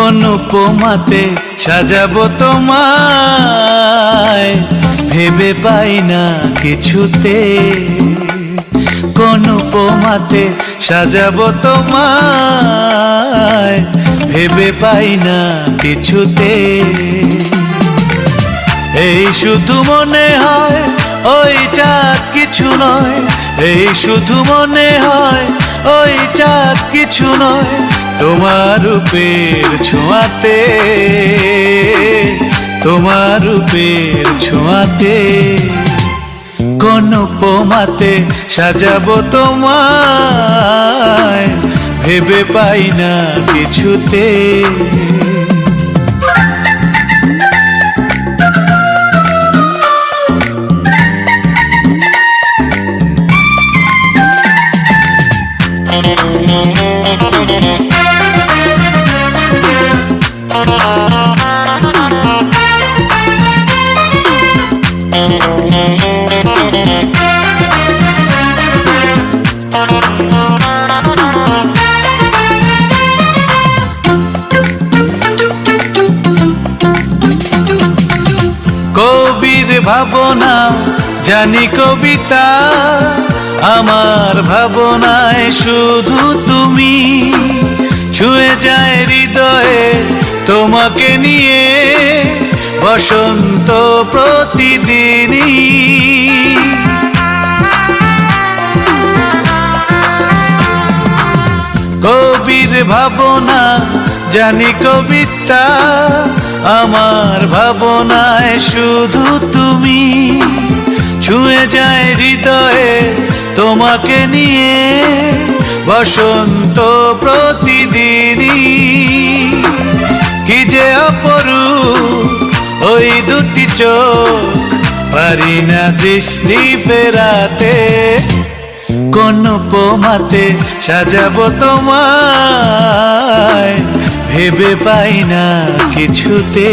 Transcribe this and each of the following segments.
কোন উপমাতে সাজাবো তোমায়, ভেবে পাই না কিছুতে। কোন উপমাতে সাজাবো তোমায়, ভেবে পাই না কিছুতে। এই শুধু মনে হয় ওই চাঁদ কিছু নয়, এই শুধু মনে হয় ওই চাঁদ কিছু নয়, তোমার রূপের ছোঁয়াতে, তোমার রূপের ছোঁয়াতে। কোন উপমাতে সাজাবো তোমায়, ভেবে পাই না কিছুতে। কবির ভাবনা জানি কবিতা, আমার ভাবনায় শুধু তুমি। ছুঁয়ে যায় হৃদয়ে তোমাকে নিয়ে, বসন্ত প্রতিদিনই। কবির ভাবনা জানি কবিতা, আমার ভাবনায় শুধু তুমি। ছুঁয়ে যায় হৃদয়ে তোমাকে নিয়ে, বসন্ত প্রতিদিনই। কি যে অপরূপ ওই দুটি চোখ, পারি না দৃষ্টি ফেরাতে। কোন উপমাতে সাজাবো তোমায়, ভেবে পাই না কিছুতে।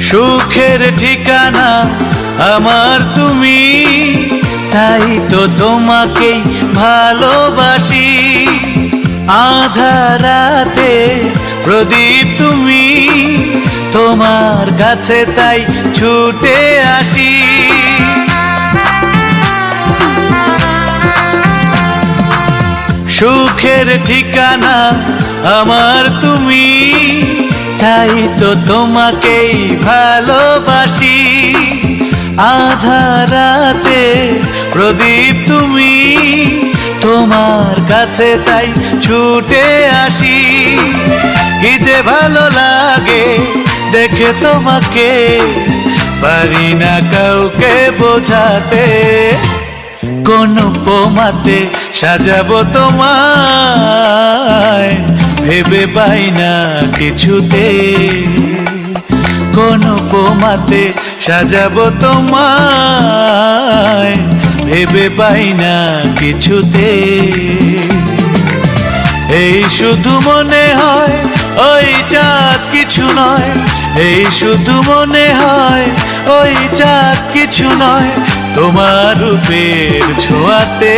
সুখের ঠিকানা আমার তুমি, তাই তো তোমাকেই ভালোবাসি। আধার রাতে প্রদীপ তুমি, তোমার কাছে তাই ছুটে আসি। সুখের ঠিকানা আমার তুমি, তাই তো তোমাকেই ভালোবাসি। আধার রাতে প্রদীপ তুমি, তোমার কাছে তাই ছুটে আসি। কি যে ভালো লাগে দেখে তোমাকে, পারি না কাউকে বোঝাতে। কোন উপমাতে সাজাবো তোমায়, ভেবে পাই না কিছুতে। কোন উপমাতে সাজাবো তোমায়, ভেবে পাই না কিছুতে। এই শুধু মনে হয় ওই চাঁদ কিছু নয়, এই শুধু মনে হয় ওই চাঁদ কিছু নয়, তোমার রূপের ছোঁয়াতে,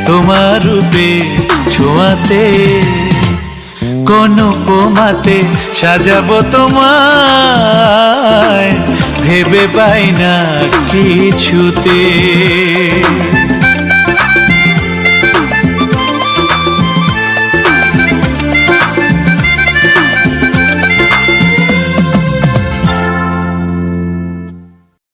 তোমার রূপের ছোঁয়াতে। কোন উপমাতে সাজাবো তোমায়, ভেবে পাই না কিছুতে।